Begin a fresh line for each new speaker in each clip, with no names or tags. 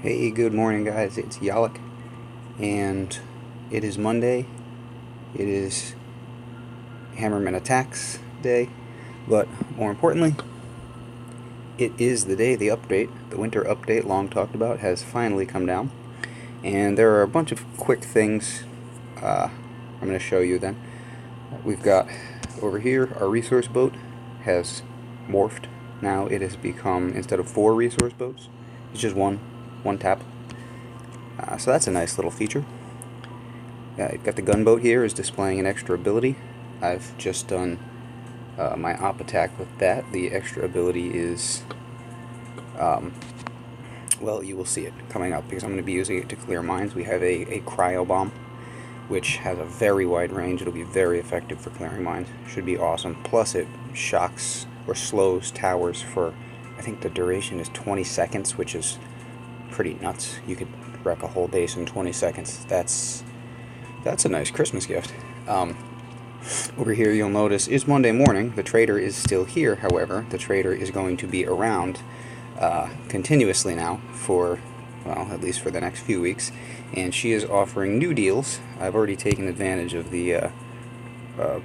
Hey, good morning, guys. It's Yalik, and it is Monday. It is Hammerman Attacks Day, but more importantly, it is the day the update, the winter update long talked about, has finally come down. And there are a bunch of quick things I'm going to show you then. We've got over here, our resource boat has morphed. Now it has become, instead of 4 resource boats, it's just one tap. So that's a nice little feature. You've got the gunboat here is displaying an extra ability. I've just done my op attack with that. The extra ability is, well, you will see it coming up because I'm going to be using it to clear mines. We have a cryo bomb, which has a very wide range. It'll be very effective for clearing mines. Should be awesome. Plus it shocks or slows towers for, I think the duration is 20 seconds, which is pretty nuts. You could wreck a whole base in 20 seconds. That's a nice Christmas gift. Over here you'll notice it's Monday morning. The trader is still here, however. The trader is going to be around continuously now for, well, at least for the next few weeks. And she is offering new deals. I've already taken advantage of the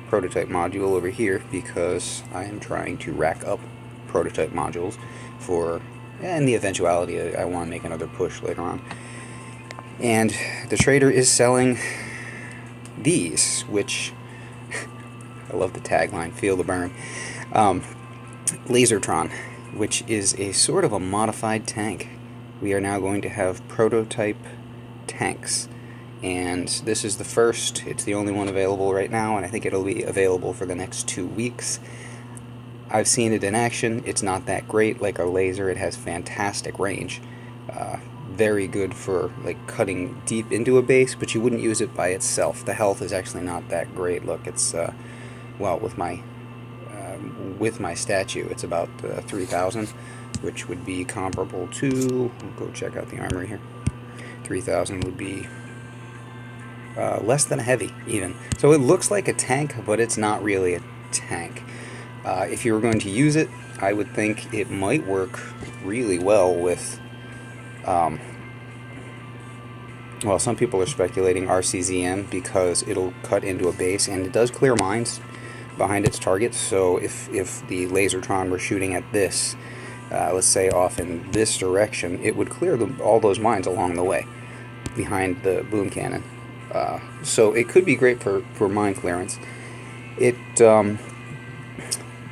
prototype module over here because I am trying to rack up prototype modules for, in the eventuality I want to make another push later on. And the trader is selling these, which I love the tagline, feel the burn. Lasertron, which is a sort of a modified tank. We are now going to have prototype tanks. And this is the first, it's the only one available right now, and I think it'll be available for the next 2 weeks. I've seen it in action. It's not that great like a laser. It has fantastic range. Very good for like cutting deep into a base, but you wouldn't use it by itself. The health is actually not that great. Look, it's well, with my statue, it's about 3,000, which would be comparable to, go check out the armory here. 3,000 would be less than a heavy, even. So it looks like a tank, but it's not really a tank. If you were going to use it, I would think it might work really well with, well, some people are speculating RCZM because it'll cut into a base, and it does clear mines behind its targets. So if the Lasertron were shooting at this, let's say off in this direction, it would clear all those mines along the way behind the boom cannon. So it could be great for mine clearance. It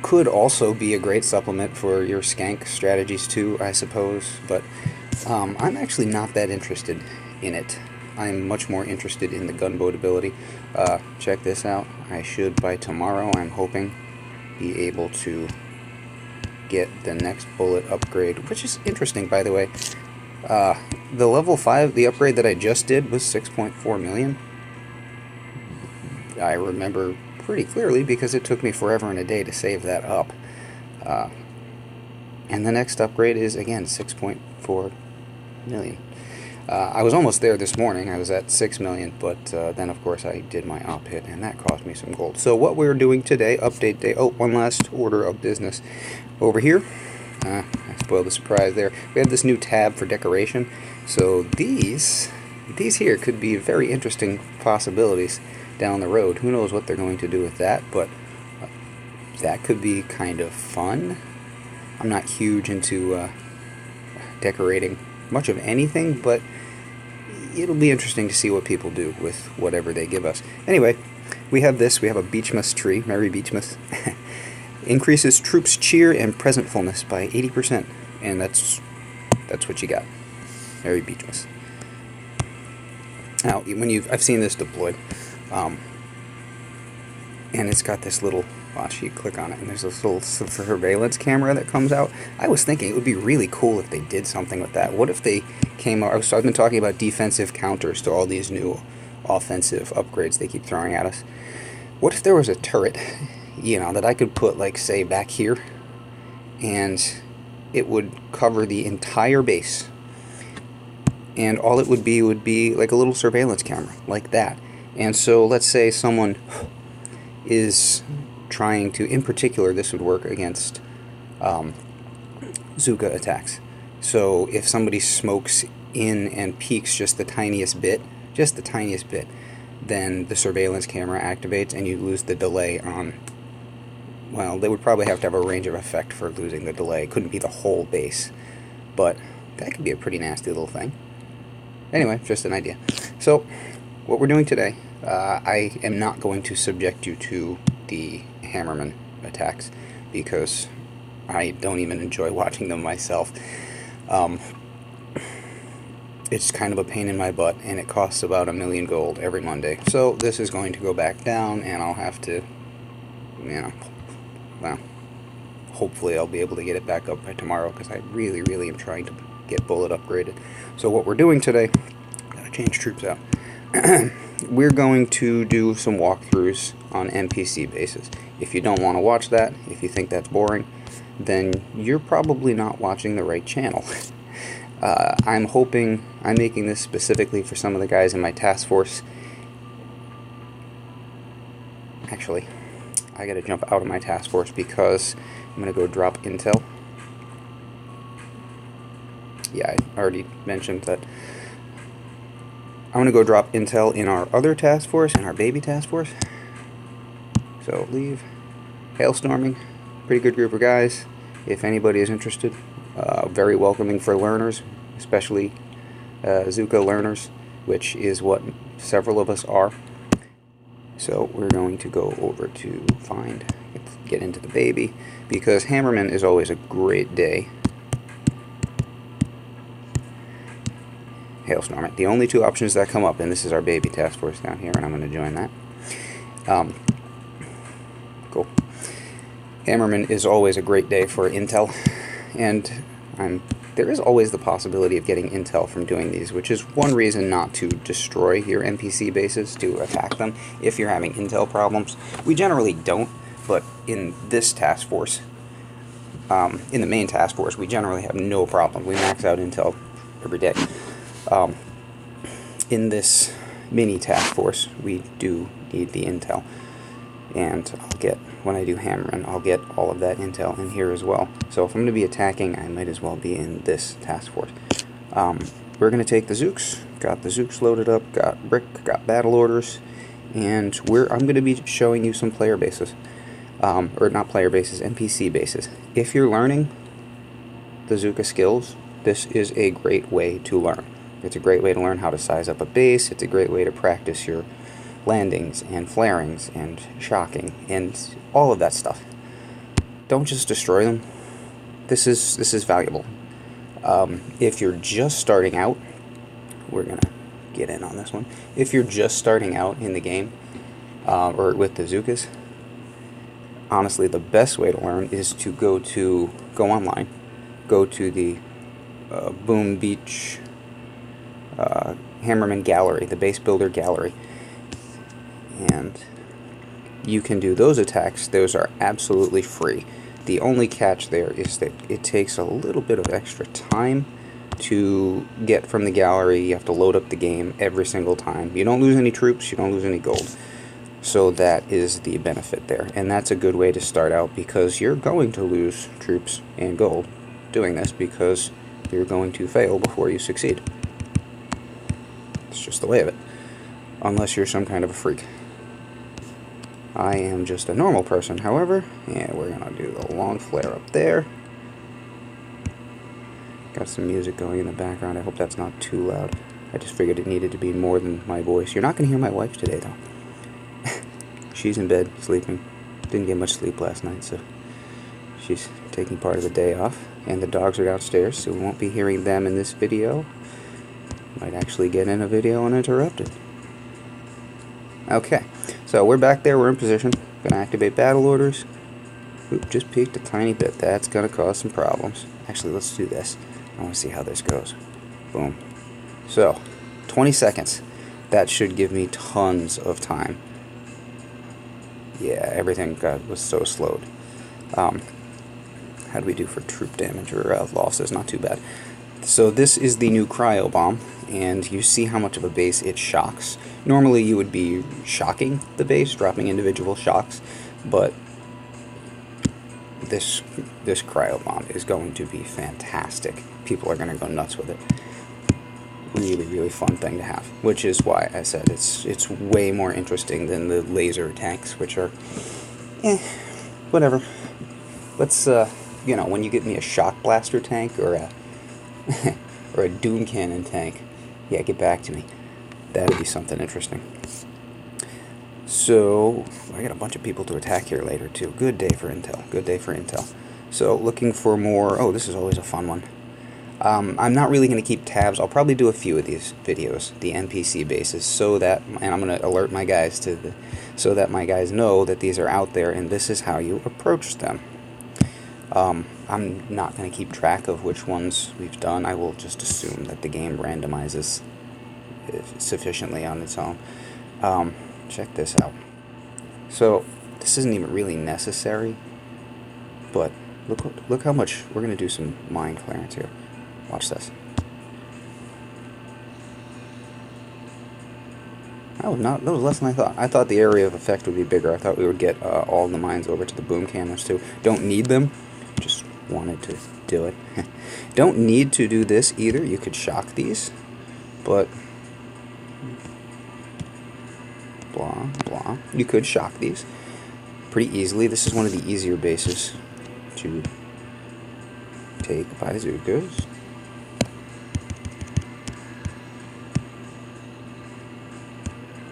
could also be a great supplement for your skank strategies too, I suppose, but I'm actually not that interested in it. I'm much more interested in the gunboat ability. Check this out. I should, by tomorrow, I'm hoping, be able to get the next bullet upgrade, which is interesting, by the way. The level 5, the upgrade that I just did was 6.4 million. I remember pretty clearly because it took me forever and a day to save that up. And the next upgrade is, again, 6.4 million. I was almost there this morning. I was at 6 million, but then, of course, I did my op hit, and that cost me some gold. So what we're doing today, update day, oh, one last order of business. Over here, I spoiled the surprise there. We have this new tab for decoration. So these here could be very interesting possibilities down the road. Who knows what they're going to do with that, but that could be kind of fun. I'm not huge into decorating much of anything, but it'll be interesting to see what people do with whatever they give us. Anyway, we have this. We have a Beachmas tree. Merry Beachmas. Increases troops' cheer and presentfulness by 80%, and that's what you got. Merry Beachmas. Now, I've seen this deployed, and it's got this little, watch, you click on it, and there's this little surveillance camera that comes out. I was thinking it would be really cool if they did something with that. What if they came out, so I've been talking about defensive counters to all these new offensive upgrades they keep throwing at us. What if there was a turret, you know, that I could put, like, say, back here, and it would cover the entire base, and all it would be like a little surveillance camera, like that. And so let's say someone is trying to, in particular, this would work against Zooka attacks. So if somebody smokes in and peaks just the tiniest bit, then the surveillance camera activates and you lose the delay on, well, they would probably have to have a range of effect for losing the delay. It couldn't be the whole base, but that could be a pretty nasty little thing. Anyway, just an idea. So, what we're doing today, I am not going to subject you to the Hammerman attacks, because I don't even enjoy watching them myself. It's kind of a pain in my butt, and it costs about 1,000,000 gold every Monday. So this is going to go back down, and I'll have to, well, hopefully I'll be able to get it back up by tomorrow, because I really, really am trying to get Bullet upgraded. So what we're doing today, gotta change troops out. We're going to do some walkthroughs on NPC bases. If you don't want to watch that, if you think that's boring, then you're probably not watching the right channel. I'm making this specifically for some of the guys in my task force. Actually, I gotta jump out of my task force because I'm gonna go drop intel. Yeah, I already mentioned that I'm gonna go drop intel in our other task force, in our baby task force. So leave. Hailstorming, pretty good group of guys. If anybody is interested, very welcoming for learners, especially Zooka learners, which is what several of us are. So we're going to go over to get into the baby, because Hammerman is always a great day. Hailstorming. The only two options that come up, and this is our baby task force down here, and I'm going to join that. Cool. Hammerman is always a great day for intel, and there is always the possibility of getting intel from doing these, which is one reason not to destroy your NPC bases, to attack them if you're having intel problems. We generally don't, but in this task force, in the main task force, we generally have no problem. We max out intel every day. In this mini task force, we do need the intel, and when I do Hammerman, I'll get all of that intel in here as well. So if I'm going to be attacking, I might as well be in this task force. We're going to take the Zooks. Got the Zooks loaded up, got Brick, got battle orders, and I'm going to be showing you some player bases. Or not player bases, NPC bases. If you're learning the Zooka skills, this is a great way to learn. It's a great way to learn how to size up a base. It's a great way to practice your landings and flarings and shocking and all of that stuff. Don't just destroy them. This is valuable. If you're just starting out, we're gonna get in on this one. If you're just starting out in the game, or with the Zookas, honestly, the best way to learn is to go online, go to the Boom Beach Hammerman Gallery, the base builder gallery, and you can do those attacks. Those are absolutely free. The only catch there is that it takes a little bit of extra time to get from the gallery. You have to load up the game every single time. You don't lose any troops, you don't lose any gold. So that is the benefit there, and that's a good way to start out, because you're going to lose troops and gold doing this, because you're going to fail before you succeed. It's just the way of it, unless you're some kind of a freak. I am just a normal person, however. Yeah, we're gonna do the long flare up there. Got some music going in the background. I hope that's not too loud. I just figured it needed to be more than my voice. You're not gonna hear my wife today, though. She's in bed, sleeping. Didn't get much sleep last night, so she's taking part of the day off. And the dogs are downstairs, so we won't be hearing them in this video. Might actually get in a video uninterrupted. Okay, so we're back there, we're in position. Gonna activate battle orders. Oop, just peeked a tiny bit. That's gonna cause some problems. Actually, let's do this. I wanna see how this goes. Boom. So, 20 seconds. That should give me tons of time. Yeah, everything was so slowed. How do we do for troop damage or losses? Not too bad. So this is the new cryo bomb, and you see how much of a base it shocks. Normally you would be shocking the base, dropping individual shocks, but this cryo bomb is going to be fantastic. People are going to go nuts with it. really, really fun thing to have, which is why I said it's way more interesting than the laser tanks, which are, whatever. Let's, you know, when you get me a shock blaster tank or a or a doom cannon tank, yeah, get back to me. That'd be something interesting. So, I got a bunch of people to attack here later, too. Good day for intel. Good day for intel. So, looking for more... Oh, this is always a fun one. I'm not really going to keep tabs. I'll probably do a few of these videos, the NPC bases, so that... And I'm going to alert my guys to the... So that my guys know that these are out there, and this is how you approach them. I'm not going to keep track of which ones we've done. I will just assume that the game randomizes sufficiently on its own. Check this out. So, this isn't even really necessary, but look how much... We're going to do some mind clearance here. Watch this. That was less than I thought. I thought the area of effect would be bigger. I thought we would get all the mines over to the boom cannons too. Don't need them. Just wanted to do it. Don't need to do this either. You could shock these, but... Blah, blah. You could shock these pretty easily. This is one of the easier bases to take by Zookas.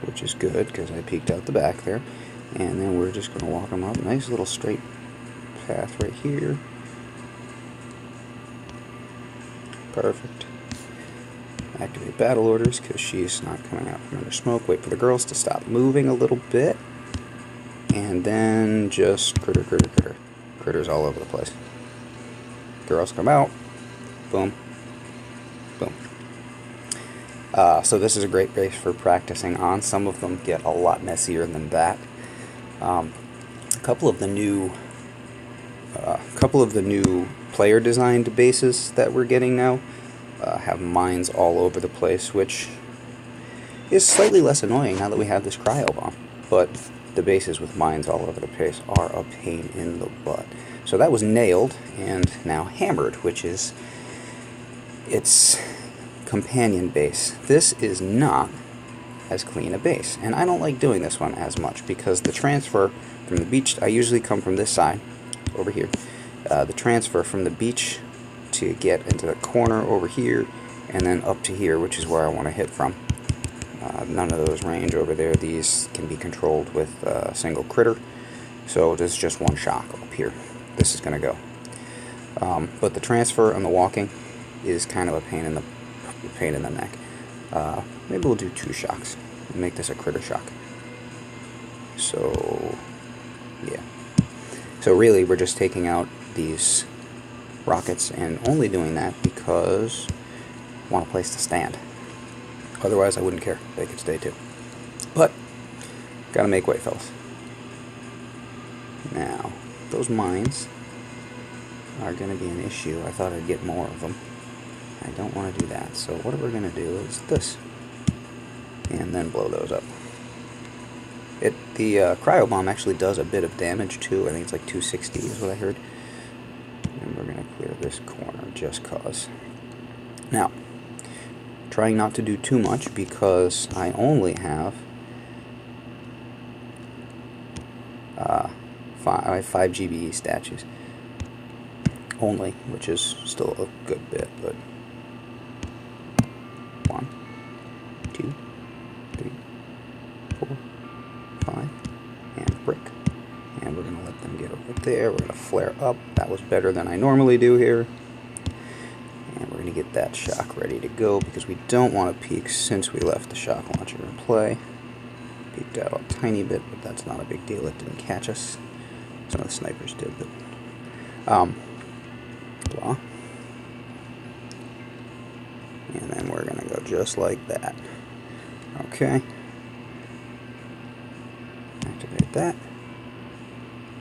Which is good, because I peeked out the back there. And then we're just going to walk them up. Nice little straight path right here. Perfect. Activate battle orders, because she's not coming out from under smoke. Wait for the girls to stop moving a little bit. And then just critter, critter, critter. Critters all over the place. Girls come out. Boom. Boom. So this is a great base for practicing on. Some of them get a lot messier than that. A couple of the new player designed bases that we're getting now have mines all over the place, which is slightly less annoying now that we have this cryo bomb. But the bases with mines all over the place are a pain in the butt. So that was nailed and now hammered, which is its companion base. This is not as clean a base, and I don't like doing this one as much because the transfer from the beach, I usually come from this side over here. The transfer from the beach to get into the corner over here and then up to here, which is where I want to hit from. None of those range over there. These can be controlled with a single critter, so there's just one shock up here. This is going to go. But the transfer and the walking is kind of a pain in the neck. Maybe we'll do 2 shocks and make this a critter shock. So, yeah. So really, we're just taking out these rockets and only doing that because I want a place to stand. Otherwise, I wouldn't care. They could stay too. But, gotta make way, fellas. Now, those mines are gonna be an issue. I thought I'd get more of them. I don't want to do that. So what we're going to do is this. And then blow those up. The cryo bomb actually does a bit of damage too. I think it's like 260 is what I heard. And we're going to clear this corner just cause. Now, trying not to do too much because I only have 5 GBE statues. Only, which is still a good bit, but 1, 2, 3, 4, 5, and brick. And we're going to let them get over there. We're going to flare up. That was better than I normally do here. And we're going to get that shock ready to go because we don't want to peek since we left the shock launcher in play. Peeked out a tiny bit, but that's not a big deal. It didn't catch us. Some of the snipers did, but blah. And then we're going to go just like that. Okay. Activate that.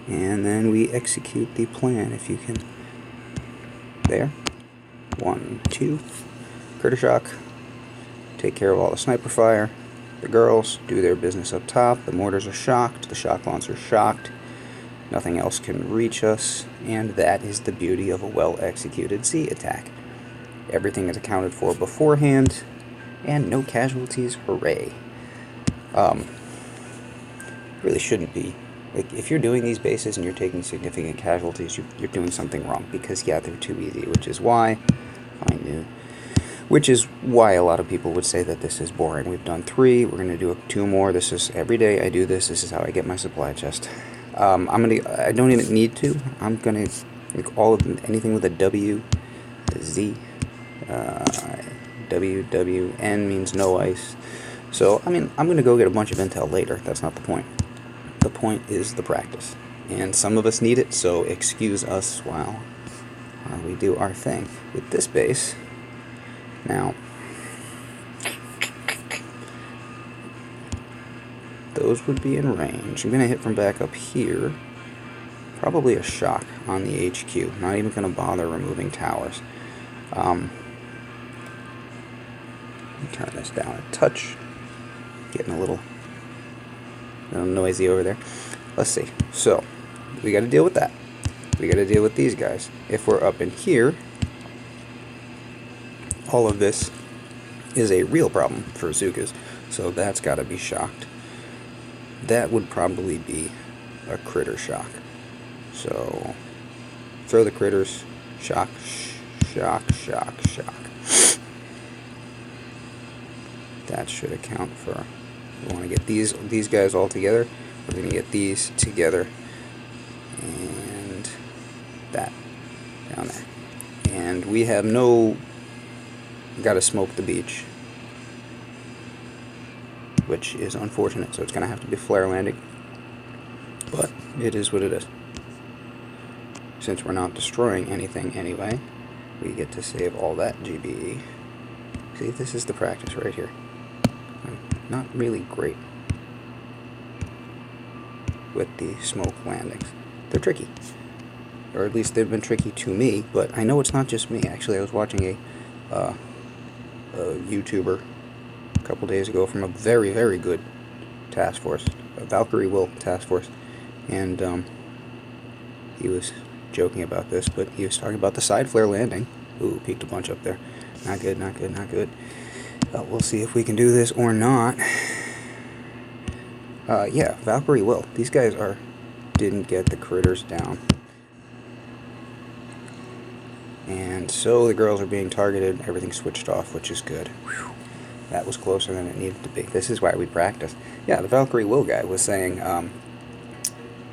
And then we execute the plan, if you can. There. 1, 2. Critter shock. Take care of all the sniper fire. The girls do their business up top. The mortars are shocked. The shock launchers are shocked. Nothing else can reach us. And that is the beauty of a well-executed Z attack. Everything is accounted for beforehand. And no casualties, hooray. Really shouldn't be. Like, if you're doing these bases and you're taking significant casualties, you're doing something wrong, because, yeah, they're too easy, which is why a lot of people would say that this is boring. We've done 3, we're going to do 2 more. This is, every day I do this, this is how I get my supply chest. I don't even need to. I'm going to, like, anything with a W, a Z, WWN means no ice. So, I mean, I'm going to go get a bunch of intel later. That's not the point. The point is the practice. And some of us need it, so excuse us while we do our thing. With this base, now, those would be in range. I'm going to hit from back up here. Probably a shock on the HQ. Not even going to bother removing towers. Turn this down a touch. Getting a little noisy over there. Let's see. So, we got to deal with that. We got to deal with these guys. If we're up in here, all of this is a real problem for Zookas. So that's got to be shocked. That would probably be a critter shock. So, throw the critters. Shock, shock, shock, shock. That should account for. We want to get these guys all together. We're going to get these together, and that down there. And we have no. Got to smoke the beach, which is unfortunate. So it's going to have to be flare landing. But it is what it is. Since we're not destroying anything anyway, we get to save all that GBE. See, this is the practice right here. Not really great with the smoke landings. They're tricky. Or at least they've been tricky to me, but I know it's not just me. Actually, I was watching a YouTuber a couple days ago from a very, very good task force, a Valkyrie Will task force, and he was joking about this, but he was talking about the side flare landing. Ooh, peeked a bunch up there. Not good, not good, not good. We'll see if we can do this or not. Yeah, Valkyrie Will. These guys didn't get the critters down. And so the girls are being targeted. Everything switched off, which is good. Whew. That was closer than it needed to be. This is why we practice. Yeah, the Valkyrie Will guy was saying,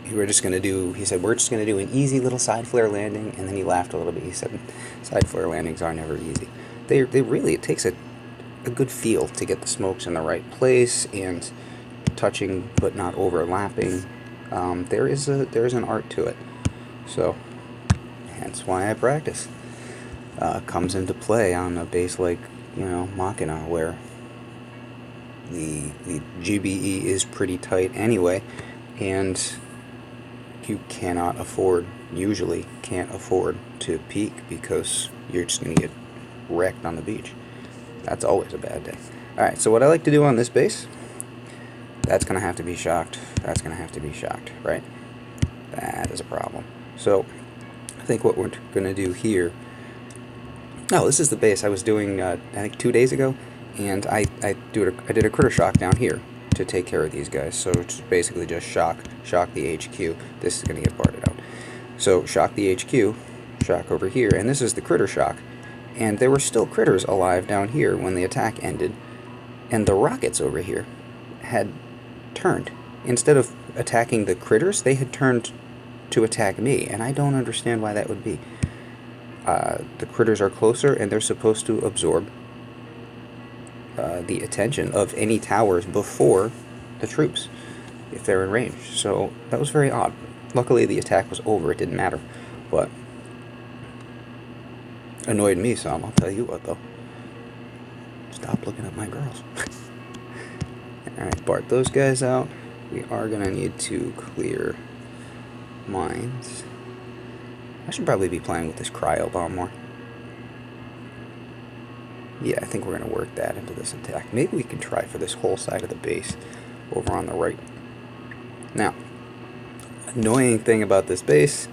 we're just going to do, he said, we're just going to do an easy little side flare landing, and then he laughed a little bit. He said, side flare landings are never easy. They really, it takes a good feel to get the smokes in the right place, and touching but not overlapping. There is an art to it. So, hence why I practice. Comes into play on a base like, Machina, where the GBE is pretty tight anyway, and you usually can't afford to peak, because you're just going to get wrecked on the beach. That's always a bad day. Alright, so what I like to do on this base, that's going to have to be shocked. That's going to have to be shocked, right? That is a problem. So, I think what we're going to do here... No, this is the base I was doing, I think 2 days ago, and I did a critter shock down here to take care of these guys. So it's basically just shock the HQ. This is going to get parted out. So shock the HQ, shock over here, and this is the critter shock. And there were still critters alive down here when the attack ended, and the rockets over here had turned. Instead of attacking the critters, they had turned to attack me, and I don't understand why that would be. The critters are closer, and they're supposed to absorb the attention of any towers before the troops, if they're in range. So that was very odd. Luckily, the attack was over. It didn't matter. But annoyed me some, I'll tell you what, though. Stop looking at my girls. Alright, BART those guys out. We are going to need to clear mines. I should probably be playing with this cryo bomb more. Yeah, I think we're going to work that into this attack. Maybe we can try for this whole side of the base over on the right. Now, annoying thing about this base,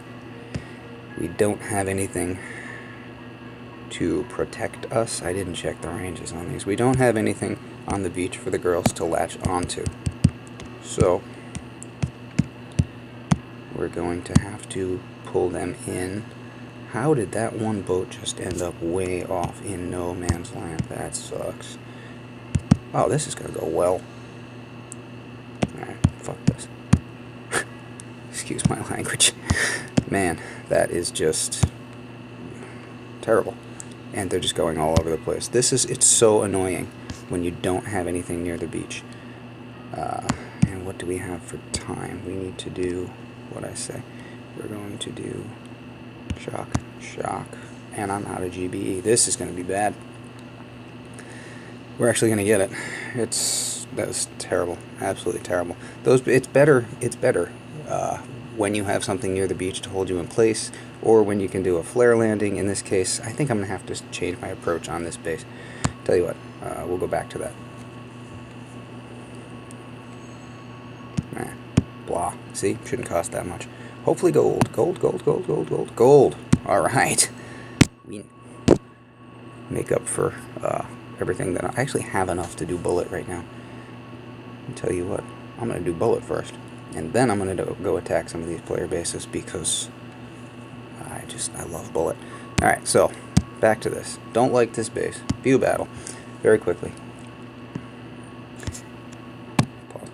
we don't have anything to protect us. I didn't check the ranges on these. We don't have anything on the beach for the girls to latch onto. So we're going to have to pull them in. How did that one boat just end up way off in no man's land? That sucks. Oh, this is going to go well. Alright, fuck this. Excuse my language. Man, that is just terrible. And they're just going all over the place. It's so annoying when you don't have anything near the beach. And what do we have for time? We need to do what I say. We're going to do shock, and I'm out of GBE. This is going to be bad. We're actually going to get it. That was terrible, absolutely terrible. It's better when you have something near the beach to hold you in place, or when you can do a flare landing. In this case, I think I'm going to have to change my approach on this base. Tell you what, we'll go back to that. Blah. See? Shouldn't cost that much. Hopefully gold. Gold. Alright. We make up for everything that I actually have enough to do bullet right now. I'll tell you what, I'm going to do bullet first. And then I'm going to go attack some of these player bases because I love bullet. Alright, so back to this. Don't like this base. View battle. Very quickly. Pause.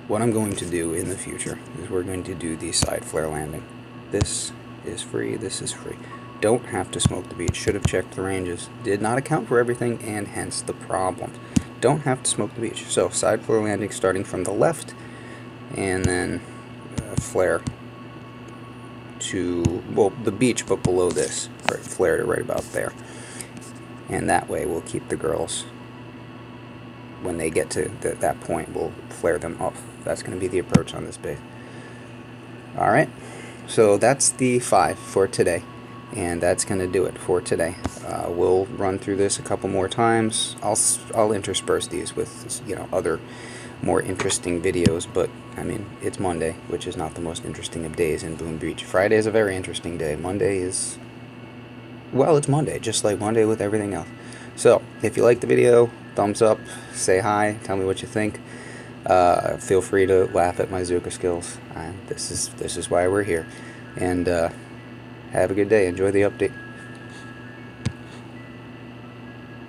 What I'm going to do in the future is we're going to do the side flare landing. This is free. This is free. Don't have to smoke the beach. Should have checked the ranges. Did not account for everything, and hence the problem. Don't have to smoke the beach. So side flare landing starting from the left, and then flare to, well, the beach, but below this. Right, flare to right about there. And that way we'll keep the girls, when they get to that point, we'll flare them off. That's going to be the approach on this base. Alright, so that's the 5 for today. And that's going to do it for today. We'll run through this a couple more times. I'll intersperse these with, other more interesting videos, but I mean, it's Monday, which is not the most interesting of days in Boom Beach. Friday is a very interesting day. Monday is, well, it's Monday, just like Monday with everything else. So, if you like the video, thumbs up, say hi, tell me what you think. Feel free to laugh at my Zooka skills. This is why we're here. And have a good day. Enjoy the update.